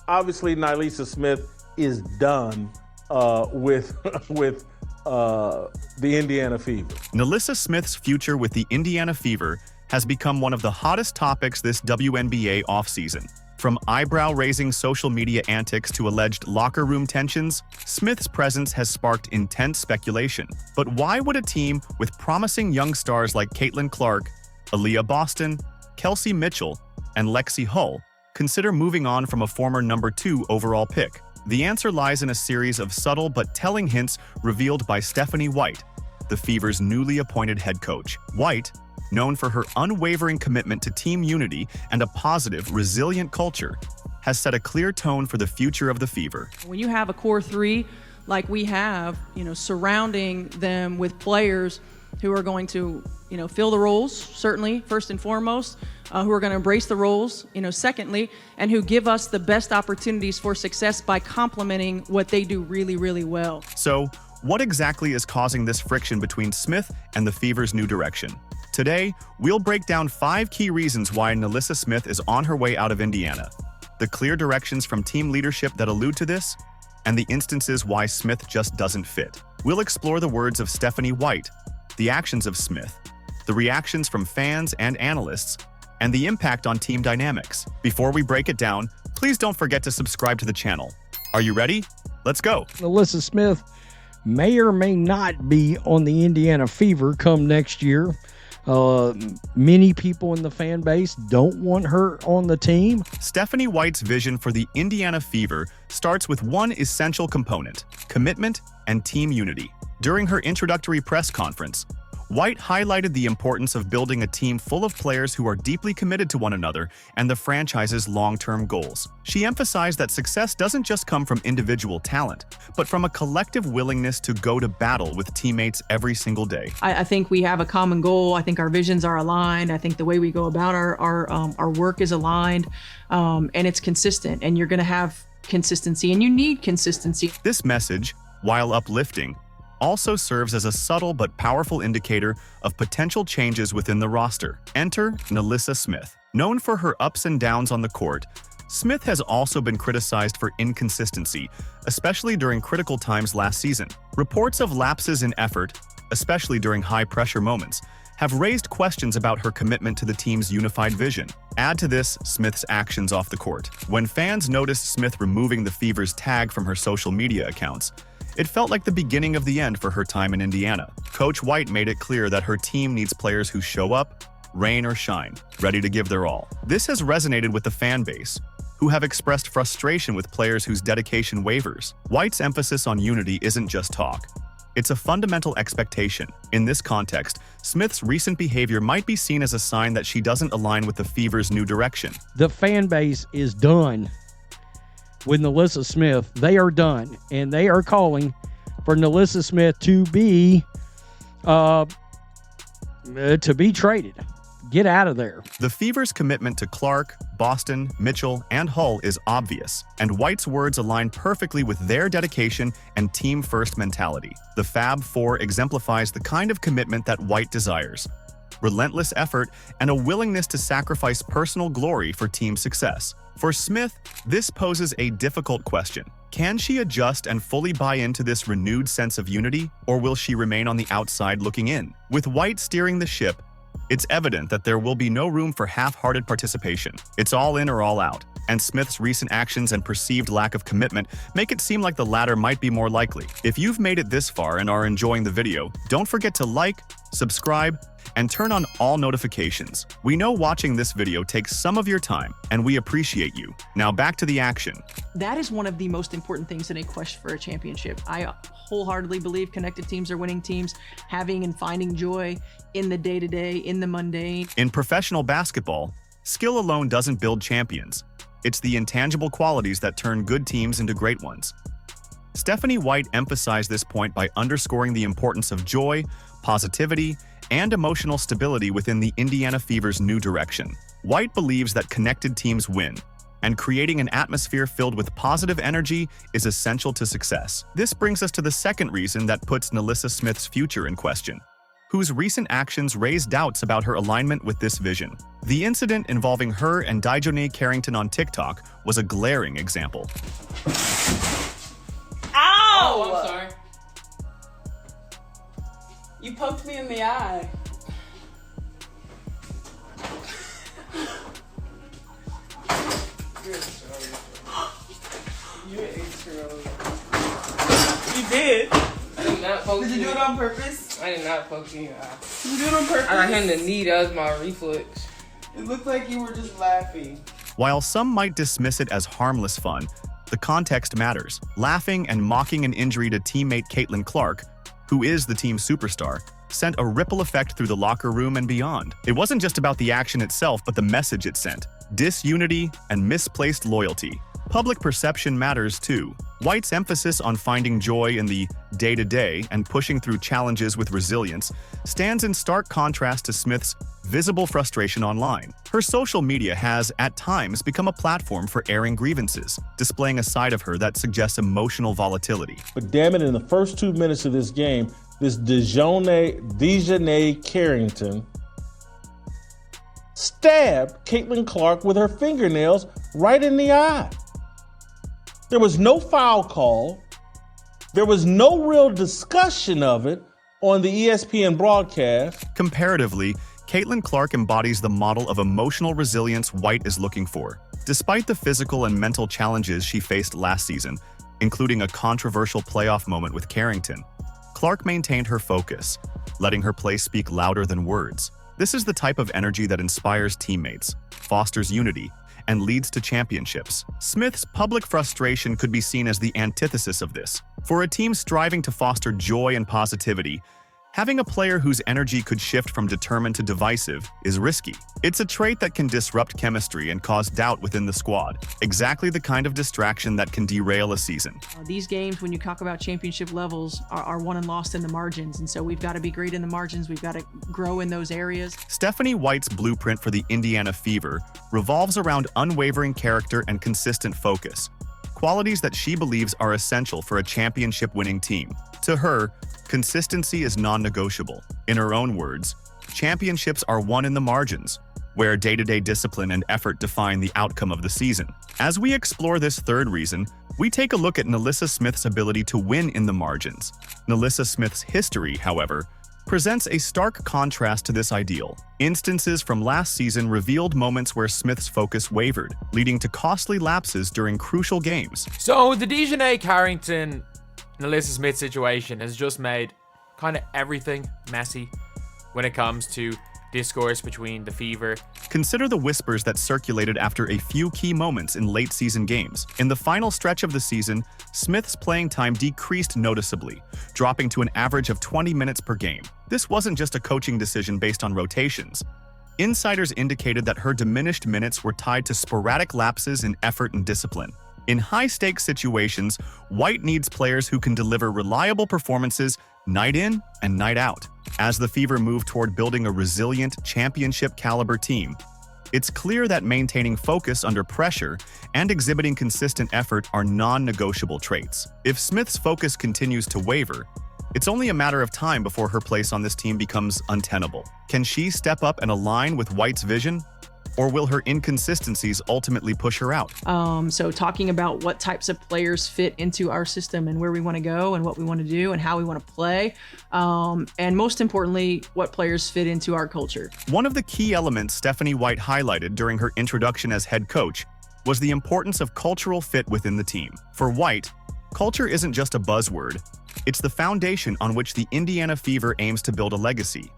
obviously NaLyssa Smith is done with the Indiana Fever. NaLyssa Smith's future with the Indiana Fever has become one of the hottest topics this WNBA offseason. From eyebrow-raising social media antics to alleged locker room tensions, Smith's presence has sparked intense speculation. But why would a team with promising young stars like Caitlin Clark, Aaliyah Boston, Kelsey Mitchell, and Lexi Hull consider moving on from a former number 2 overall pick? The answer lies in a series of subtle but telling hints revealed by Stephanie White, the Fever's newly appointed head coach. White, known for her unwavering commitment to team unity and a positive, resilient culture, has set a clear tone for the future of the Fever. When you have a core 3 like we have, surrounding them with players who are going to, fill the roles, certainly, first and foremost, who are going to embrace the roles, secondly, and who give us the best opportunities for success by complementing what they do really, really well. So, what exactly is causing this friction between Smith and the Fever's new direction? Today, we'll break down 5 key reasons why NaLyssa Smith is on her way out of Indiana, the clear directions from team leadership that allude to this, and the instances why Smith just doesn't fit. We'll explore the words of Stephanie White, the actions of Smith, the reactions from fans and analysts, and the impact on team dynamics. Before we break it down, please don't forget to subscribe to the channel. Are you ready? Let's go. NaLyssa Smith may or may not be on the Indiana Fever come next year. Many people in the fan base don't want her on the team. Stephanie White's vision for the Indiana Fever starts with one essential component: commitment and team unity. During her introductory press conference, White highlighted the importance of building a team full of players who are deeply committed to one another and the franchise's long-term goals. She emphasized that success doesn't just come from individual talent, but from a collective willingness to go to battle with teammates every single day. I think we have a common goal. I think our visions are aligned. I think the way we go about our work is aligned, and it's consistent. And you're going to have consistency, and you need consistency. This message, while uplifting, also serves as a subtle but powerful indicator of potential changes within the roster. Enter NaLyssa Smith. Known for her ups and downs on the court, Smith has also been criticized for inconsistency, especially during critical times last season. Reports of lapses in effort, especially during high-pressure moments, have raised questions about her commitment to the team's unified vision. Add to this Smith's actions off the court. When fans noticed Smith removing the Fever's tag from her social media accounts, it felt like the beginning of the end for her time in Indiana. Coach White made it clear that her team needs players who show up, rain or shine, ready to give their all. This has resonated with the fan base, who have expressed frustration with players whose dedication wavers. White's emphasis on unity isn't just talk. It's a fundamental expectation. In this context, Smith's recent behavior might be seen as a sign that she doesn't align with the Fever's new direction. The fan base is done with NaLyssa Smith. They are done, and they are calling for NaLyssa Smith to be traded. Get out of there. The Fever's commitment to Clark, Boston, Mitchell, and Hull is obvious, and White's words align perfectly with their dedication and team-first mentality. The Fab Four exemplifies the kind of commitment that White desires: relentless effort and a willingness to sacrifice personal glory for team success. For Smith, this poses a difficult question. Can she adjust and fully buy into this renewed sense of unity, or will she remain on the outside looking in? With White steering the ship, it's evident that there will be no room for half-hearted participation. It's all in or all out, and Smith's recent actions and perceived lack of commitment make it seem like the latter might be more likely. If you've made it this far and are enjoying the video, don't forget to like, subscribe, and turn on all notifications. We know watching this video takes some of your time, and we appreciate you. Now back to the action. That is one of the most important things in a quest for a championship. I wholeheartedly believe connected teams are winning teams, having and finding joy in the day-to-day, in the mundane. In professional basketball, skill alone doesn't build champions. It's the intangible qualities that turn good teams into great ones. Stephanie White emphasized this point by underscoring the importance of joy, positivity, and emotional stability within the Indiana Fever's new direction. White believes that connected teams win, and creating an atmosphere filled with positive energy is essential to success. This brings us to the second reason that puts NaLyssa Smith's future in question. whose recent actions raised doubts about her alignment with this vision. The incident involving her and Dijonay Carrington on TikTok was a glaring example. Ow! Oh, I'm sorry. You poked me in the eye. You're extra. You did. I did not poke Did you do it on purpose? I did not poke you in the eye. Did you do it on purpose? I got him the knee. That was my reflex. It looked like you were just laughing. While some might dismiss it as harmless fun, the context matters. Laughing and mocking an injury to teammate Caitlin Clark, who is the team's superstar, sent a ripple effect through the locker room and beyond. It wasn't just about the action itself, but the message it sent. Disunity and misplaced loyalty. Public perception matters too. White's emphasis on finding joy in the day-to-day and pushing through challenges with resilience stands in stark contrast to Smith's visible frustration online. Her social media has, at times, become a platform for airing grievances, displaying a side of her that suggests emotional volatility. But damn it, in the first 2 minutes of this game, this Dijonay Carrington stabbed Caitlin Clark with her fingernails right in the eye. There was no foul call. There was no real discussion of it on the ESPN broadcast. Comparatively, Caitlin Clark embodies the model of emotional resilience White is looking for. Despite the physical and mental challenges she faced last season, including a controversial playoff moment with Carrington, Clark maintained her focus, letting her play speak louder than words. This is the type of energy that inspires teammates, fosters unity, and leads to championships. Smith's public frustration could be seen as the antithesis of this. For a team striving to foster joy and positivity, having a player whose energy could shift from determined to divisive is risky. It's a trait that can disrupt chemistry and cause doubt within the squad, exactly the kind of distraction that can derail a season. These games, when you talk about championship levels, are won and lost in the margins, and so we've got to be great in the margins. We've got to grow in those areas. Stephanie White's blueprint for the Indiana Fever revolves around unwavering character and consistent focus, qualities that she believes are essential for a championship-winning team. To her, consistency is non-negotiable. In her own words, championships are won in the margins, where day-to-day discipline and effort define the outcome of the season. As we explore this third reason, we take a look at NaLyssa Smith's ability to win in the margins. NaLyssa Smith's history, however, presents a stark contrast to this ideal. Instances from last season revealed moments where Smith's focus wavered, leading to costly lapses during crucial games. So the Dijonay Carrington NaLyssa Smith situation has just made kind of everything messy when it comes to discourse between the Fever. Consider the whispers that circulated after a few key moments in late-season games. In the final stretch of the season, Smith's playing time decreased noticeably, dropping to an average of 20 minutes per game. This wasn't just a coaching decision based on rotations. Insiders indicated that her diminished minutes were tied to sporadic lapses in effort and discipline. In high-stakes situations, White needs players who can deliver reliable performances night in and night out. As the Fever move toward building a resilient, championship-caliber team, it's clear that maintaining focus under pressure and exhibiting consistent effort are non-negotiable traits. If Smith's focus continues to waver, it's only a matter of time before her place on this team becomes untenable. Can she step up and align with White's vision? Or will her inconsistencies ultimately push her out? So talking about what types of players fit into our system and where we want to go and what we want to do and how we want to play. And most importantly, what players fit into our culture. One of the key elements Stephanie White highlighted during her introduction as head coach was the importance of cultural fit within the team. For White, culture isn't just a buzzword. It's the foundation on which the Indiana Fever aims to build a legacy.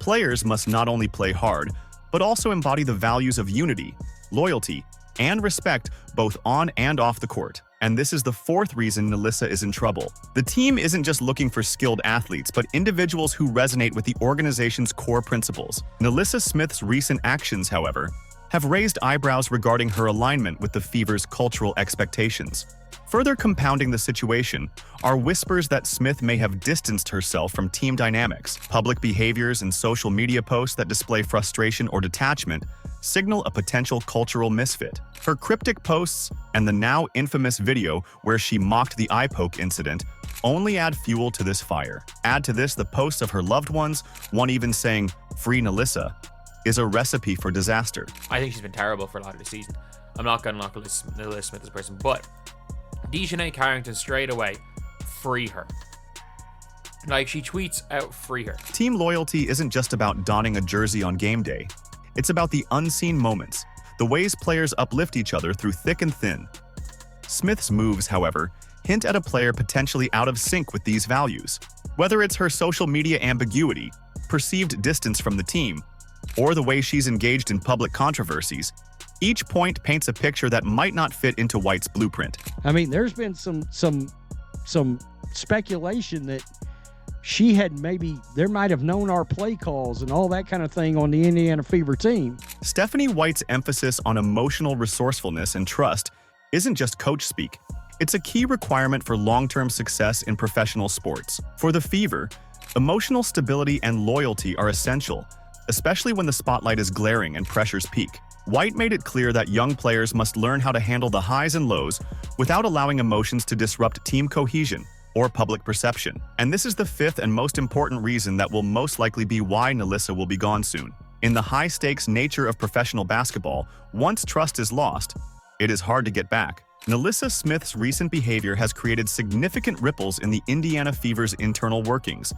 Players must not only play hard, but also embody the values of unity, loyalty, and respect both on and off the court. And this is the fourth reason NaLyssa is in trouble. The team isn't just looking for skilled athletes, but individuals who resonate with the organization's core principles. NaLyssa Smith's recent actions, however, have raised eyebrows regarding her alignment with the Fever's cultural expectations. Further compounding the situation are whispers that Smith may have distanced herself from team dynamics. Public behaviors and social media posts that display frustration or detachment signal a potential cultural misfit. Her cryptic posts and the now infamous video where she mocked the eye poke incident only add fuel to this fire. Add to this the posts of her loved ones, one even saying, "Free NaLyssa," is a recipe for disaster. I think she's been terrible for a lot of the season. I'm not going to knock NaLyssa Smith as a person, but Dejanay Carrington straight away, free her. Like, she tweets out, "Free her." Team loyalty isn't just about donning a jersey on game day. It's about the unseen moments, the ways players uplift each other through thick and thin. Smith's moves, however, hint at a player potentially out of sync with these values. Whether it's her social media ambiguity, perceived distance from the team, or the way she's engaged in public controversies, each point paints a picture that might not fit into White's blueprint. I mean, there's been some speculation that there might have known our play calls and all that kind of thing on the Indiana Fever team. Stephanie White's emphasis on emotional resourcefulness and trust isn't just coach speak. It's a key requirement for long-term success in professional sports. For the Fever, emotional stability and loyalty are essential, especially when the spotlight is glaring and pressures peak. White made it clear that young players must learn how to handle the highs and lows without allowing emotions to disrupt team cohesion or public perception. And this is the fifth and most important reason that will most likely be why NaLyssa will be gone soon. In the high-stakes nature of professional basketball, once trust is lost, it is hard to get back. NaLyssa Smith's recent behavior has created significant ripples in the Indiana Fever's internal workings,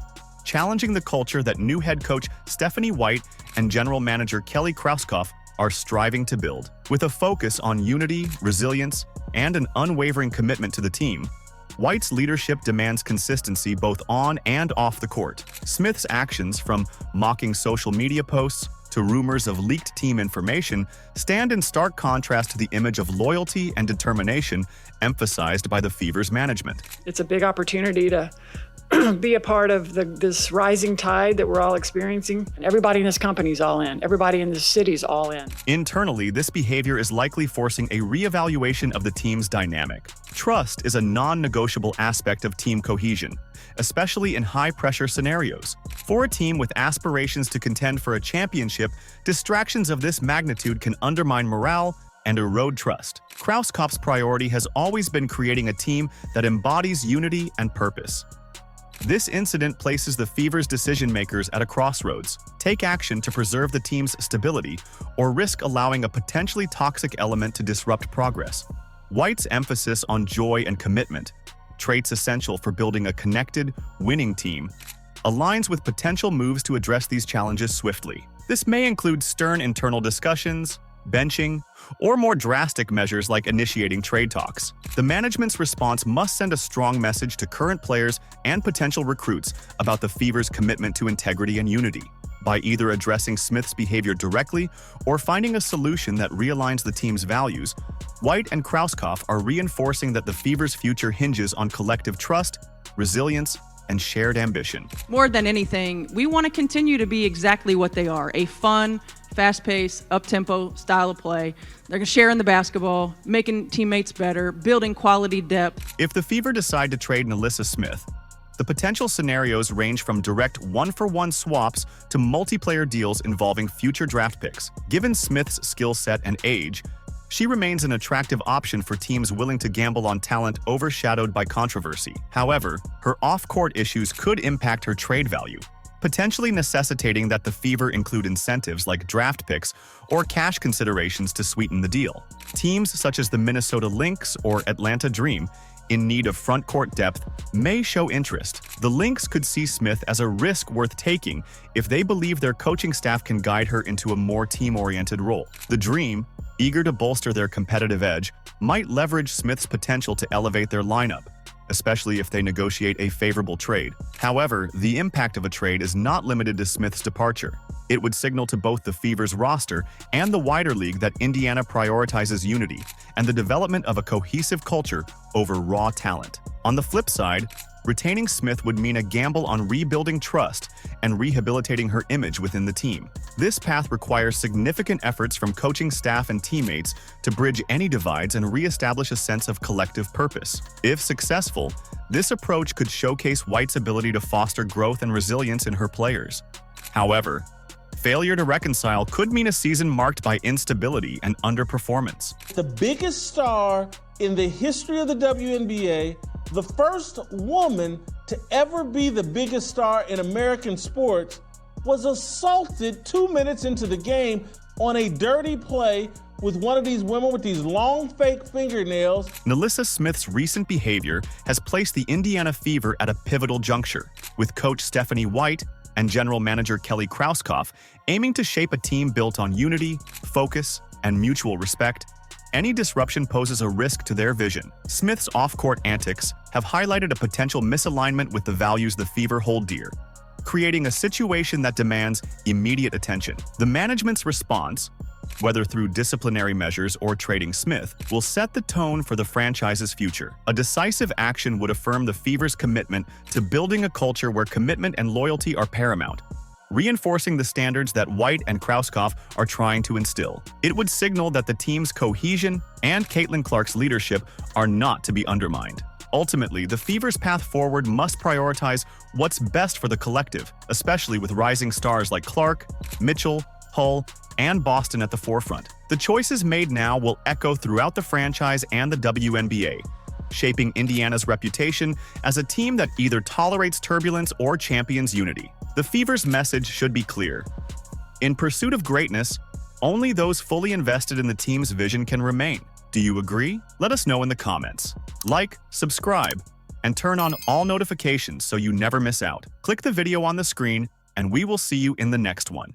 challenging the culture that new head coach Stephanie White and general manager Kelly Krauskopf are striving to build. With a focus on unity, resilience, and an unwavering commitment to the team, White's leadership demands consistency both on and off the court. Smith's actions, from mocking social media posts to rumors of leaked team information, stand in stark contrast to the image of loyalty and determination emphasized by the Fever's management. It's a big opportunity to be a part of this rising tide that we're all experiencing. And everybody in this company's all in. Everybody in this city's all in. Internally, this behavior is likely forcing a reevaluation of the team's dynamic. Trust is a non-negotiable aspect of team cohesion, especially in high-pressure scenarios. For a team with aspirations to contend for a championship, distractions of this magnitude can undermine morale and erode trust. Krauskopf's priority has always been creating a team that embodies unity and purpose. This incident places the Fever's decision-makers at a crossroads. Take action to preserve the team's stability, or risk allowing a potentially toxic element to disrupt progress. White's emphasis on joy and commitment, traits essential for building a connected, winning team, aligns with potential moves to address these challenges swiftly. This may include stern internal discussions, benching, or more drastic measures like initiating trade talks. The management's response must send a strong message to current players and potential recruits about the Fever's commitment to integrity and unity. By either addressing Smith's behavior directly or finding a solution that realigns the team's values, White and Krauskopf are reinforcing that the Fever's future hinges on collective trust, resilience, and shared ambition. More than anything, we want to continue to be exactly what they are, a fun, fast-paced, up-tempo style of play. They're going to share in the basketball, making teammates better, building quality depth. If the Fever decide to trade NaLyssa Smith, the potential scenarios range from direct one-for-one swaps to multiplayer deals involving future draft picks. Given Smith's skill set and age, she remains an attractive option for teams willing to gamble on talent overshadowed by controversy. However, her off-court issues could impact her trade value, potentially necessitating that the Fever include incentives like draft picks or cash considerations to sweeten the deal. Teams such as the Minnesota Lynx or Atlanta Dream, in need of front-court depth, may show interest. The Lynx could see Smith as a risk worth taking if they believe their coaching staff can guide her into a more team-oriented role. The Dream, eager to bolster their competitive edge, might leverage Smith's potential to elevate their lineup, especially if they negotiate a favorable trade. However, the impact of a trade is not limited to Smith's departure. It would signal to both the Fever's roster and the wider league that Indiana prioritizes unity and the development of a cohesive culture over raw talent. On the flip side, retaining Smith would mean a gamble on rebuilding trust and rehabilitating her image within the team. This path requires significant efforts from coaching staff and teammates to bridge any divides and reestablish a sense of collective purpose. If successful, this approach could showcase White's ability to foster growth and resilience in her players. However, failure to reconcile could mean a season marked by instability and underperformance. The biggest star in the history of the WNBA the first woman to ever be the biggest star in American sports, was assaulted 2 minutes into the game on a dirty play with one of these women with these long fake fingernails. NaLyssa Smith's recent behavior has placed the Indiana Fever at a pivotal juncture, with coach Stephanie White and general manager Kelly Krauskopf aiming to shape a team built on unity, focus, and mutual respect. Any disruption poses a risk to their vision. Smith's off-court antics have highlighted a potential misalignment with the values the Fever hold dear, creating a situation that demands immediate attention. The management's response, whether through disciplinary measures or trading Smith, will set the tone for the franchise's future. A decisive action would affirm the Fever's commitment to building a culture where commitment and loyalty are paramount, reinforcing the standards that White and Krauskopf are trying to instill. It would signal that the team's cohesion and Caitlin Clark's leadership are not to be undermined. Ultimately, the Fever's path forward must prioritize what's best for the collective, especially with rising stars like Clark, Mitchell, Hull, and Boston at the forefront. The choices made now will echo throughout the franchise and the WNBA, shaping Indiana's reputation as a team that either tolerates turbulence or champions unity. The Fever's message should be clear. In pursuit of greatness, only those fully invested in the team's vision can remain. Do you agree? Let us know in the comments. Like, subscribe, and turn on all notifications so you never miss out. Click the video on the screen, and we will see you in the next one.